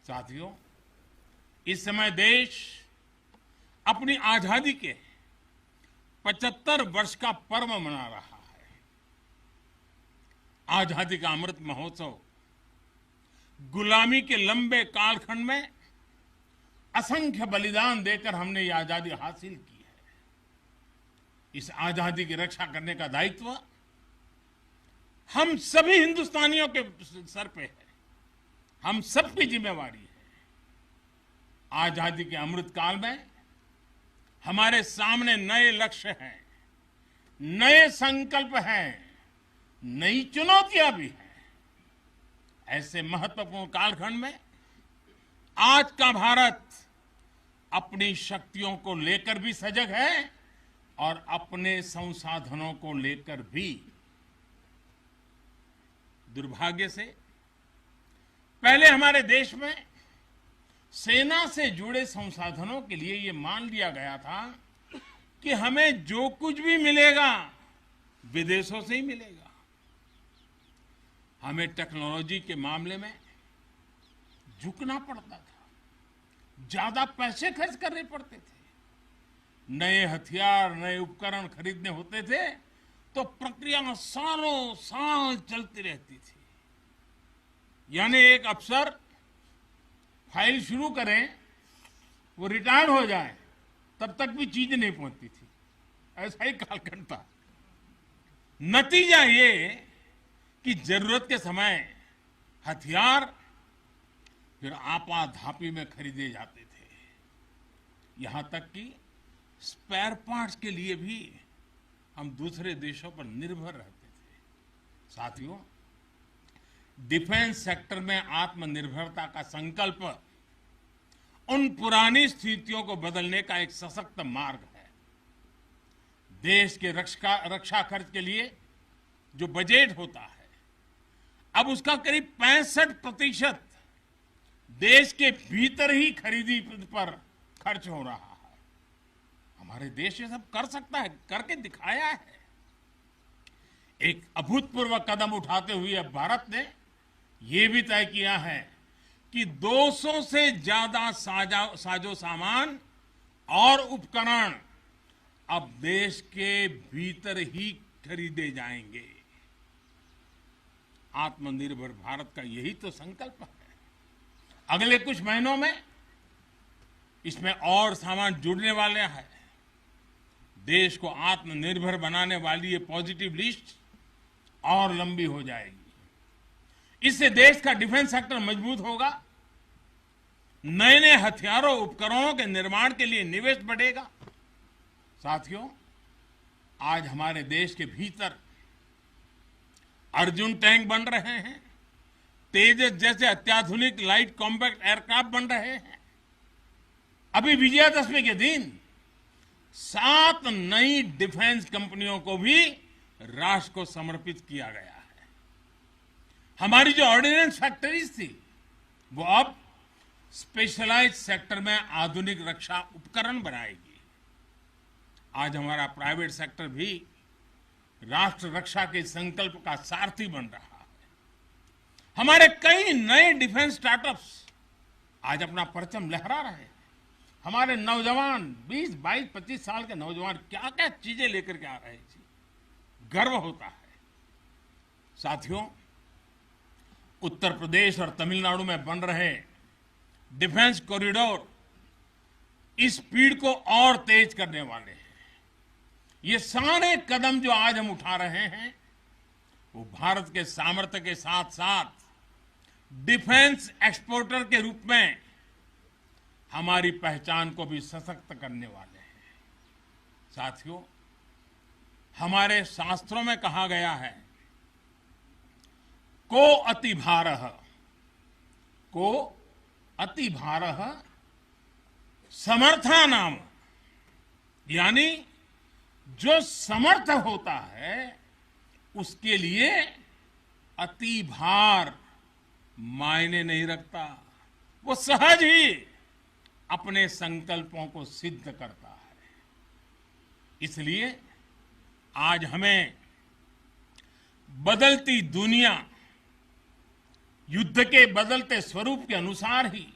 साथियों, इस समय देश अपनी आजादी के 75 वर्ष का पर्व मना रहा है। आजादी का अमृत महोत्सव गुलामी के लंबे कालखंड में असंख्य बलिदान देकर हमने ये आजादी हासिल की है। इस आजादी की रक्षा करने का दायित्व हम सभी हिंदुस्तानियों के सर पे है। हम सबकी जिम्मेवारी है। आजादी के अमृत काल में हमारे सामने नए लक्ष्य हैं, नए संकल्प हैं, नई चुनौतियां भी हैं। ऐसे महत्वपूर्ण कालखंड में आज का भारत अपनी शक्तियों को लेकर भी सजग है और अपने संसाधनों को लेकर भी। दुर्भाग्य से पहले हमारे देश में सेना से जुड़े संसाधनों के लिए ये मान लिया गया था कि हमें जो कुछ भी मिलेगा विदेशों से ही मिलेगा। हमें टेक्नोलॉजी के मामले में झुकना पड़ता था, ज्यादा पैसे खर्च करने पड़ते थे। नए हथियार, नए उपकरण खरीदने होते थे तो प्रक्रिया सालों साल चलती रहती थी। यानी एक अफसर फाइल शुरू करें, वो रिटायर हो जाए, तब तक भी चीज नहीं पहुंचती थी। ऐसा ही कालखंड था। नतीजा ये कि जरूरत के समय हथियार फिर आपाधापी में खरीदे जाते थे। यहां तक कि स्पेयर पार्ट्स के लिए भी हम दूसरे देशों पर निर्भर रहते थे। साथियों, डिफेंस सेक्टर में आत्मनिर्भरता का संकल्प उन पुरानी स्थितियों को बदलने का एक सशक्त मार्ग है। देश के रक्षा खर्च के लिए जो बजट होता है, अब उसका करीब 65% देश के भीतर ही खरीदी पर खर्च हो रहा है। हमारे देश ये सब कर सकता है, करके दिखाया है। एक अभूतपूर्व कदम उठाते हुए अब भारत ने यह भी तय किया है कि 200 से ज्यादा साजो सामान और उपकरण अब देश के भीतर ही खरीदे जाएंगे। आत्मनिर्भर भारत का यही तो संकल्प है। अगले कुछ महीनों में इसमें और सामान जुड़ने वाले हैं। देश को आत्मनिर्भर बनाने वाली ये पॉजिटिव लिस्ट और लंबी हो जाएगी। इससे देश का डिफेंस सेक्टर मजबूत होगा, नए नए हथियारों उपकरणों के निर्माण के लिए निवेश बढ़ेगा। साथियों, आज हमारे देश के भीतर अर्जुन टैंक बन रहे हैं, तेजस जैसे अत्याधुनिक लाइट कॉम्पैक्ट एयरक्राफ्ट बन रहे हैं। अभी विजयादशमी के दिन 7 नई डिफेंस कंपनियों को भी राष्ट्र को समर्पित किया गया है। हमारी जो ऑर्डिनेंस फैक्ट्रीज थी, वो अब स्पेशलाइज्ड सेक्टर में आधुनिक रक्षा उपकरण बनाएगी। आज हमारा प्राइवेट सेक्टर भी राष्ट्र रक्षा के संकल्प का सारथी बन रहा है। हमारे कई नए डिफेंस स्टार्टअप्स आज अपना परचम लहरा रहे हैं। हमारे नौजवान 20, 22, 25 साल के नौजवान क्या क्या चीजें लेकर के आ रहे हैं, गर्व होता है। साथियों, उत्तर प्रदेश और तमिलनाडु में बन रहे डिफेंस कॉरिडोर इस स्पीड को और तेज करने वाले हैं। ये सारे कदम जो आज हम उठा रहे हैं, वो भारत के सामर्थ्य के साथ साथ डिफेंस एक्सपोर्टर के रूप में हमारी पहचान को भी सशक्त करने वाले हैं। साथियों, हमारे शास्त्रों में कहा गया है, को अति भारः समर्था नाम, यानी जो समर्थ होता है उसके लिए अति भार मायने नहीं रखता। वो सहज ही अपने संकल्पों को सिद्ध करता है। इसलिए आज हमें बदलती दुनिया युद्ध के बदलते स्वरूप के अनुसार ही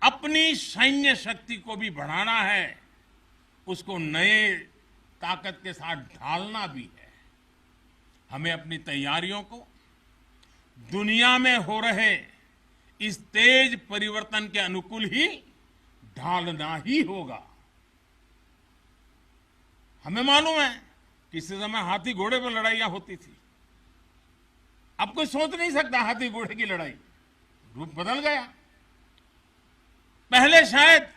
अपनी सैन्य शक्ति को भी बढ़ाना है, उसको नए ताकत के साथ ढालना भी है। हमें अपनी तैयारियों को दुनिया में हो रहे इस तेज परिवर्तन के अनुकूल ही ढालना ही होगा। हमें मालूम है कि इस समय हाथी घोड़े पर लड़ाइयां होती थी। अब कोई सोच नहीं सकता हाथी घोड़े की लड़ाई, रूप बदल गया। पहले शायद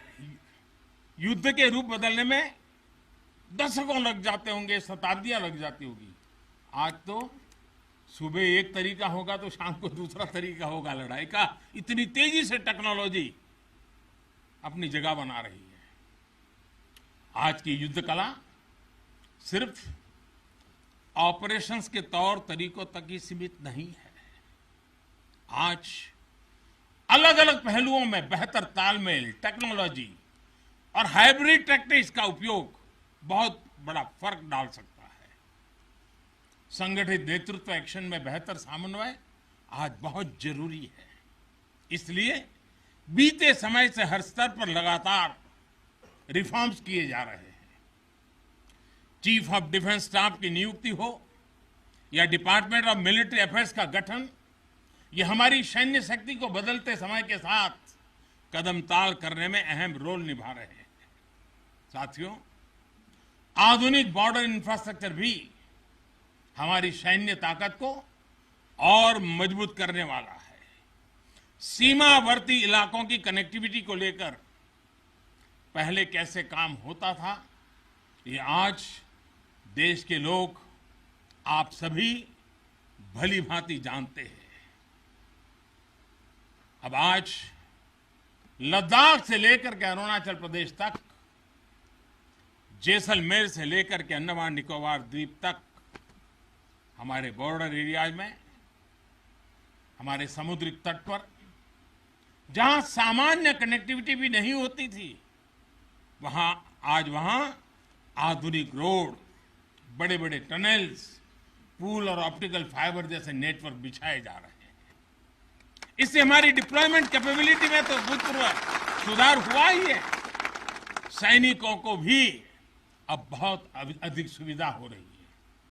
युद्ध के रूप बदलने में दशकों लग जाते होंगे, शताब्दियां लग जाती होगी। आज तो सुबह एक तरीका होगा तो शाम को दूसरा तरीका होगा लड़ाई का। इतनी तेजी से टेक्नोलॉजी अपनी जगह बना रही है। आज की युद्ध कला सिर्फ ऑपरेशंस के तौर तरीकों तक ही सीमित नहीं है। आज अलग अलग पहलुओं में बेहतर तालमेल, टेक्नोलॉजी और हाइब्रिड टैक्टिक्स का उपयोग बहुत बड़ा फर्क डाल सकता है। संगठित नेतृत्व एक्शन में बेहतर समन्वय आज बहुत जरूरी है। इसलिए बीते समय से हर स्तर पर लगातार रिफॉर्म्स किए जा रहे हैं। चीफ ऑफ डिफेंस स्टाफ की नियुक्ति हो या डिपार्टमेंट ऑफ मिलिट्री अफेयर्स का गठन, ये हमारी सैन्य शक्ति को बदलते समय के साथ कदम ताल करने में अहम रोल निभा रहे हैं। साथियों, आधुनिक बॉर्डर इंफ्रास्ट्रक्चर भी हमारी सैन्य ताकत को और मजबूत करने वाला है। सीमावर्ती इलाकों की कनेक्टिविटी को लेकर पहले कैसे काम होता था, ये आज देश के लोग, आप सभी भली भांति जानते हैं। अब आज लद्दाख से लेकर के अरुणाचल प्रदेश तक, जैसलमेर से लेकर के अंडमान निकोबार द्वीप तक, हमारे बॉर्डर एरियाज में, हमारे समुद्री तट पर जहां सामान्य कनेक्टिविटी भी नहीं होती थी, वहां आधुनिक रोड, बड़े बड़े टनल्स, पूल और ऑप्टिकल फाइबर जैसे नेटवर्क बिछाए जा रहे हैं। इससे हमारी डिप्लॉयमेंट कैपेबिलिटी में तो भूतपूर्व सुधार हुआ ही है। सैनिकों को भी अब बहुत अधिक सुविधा हो रही है।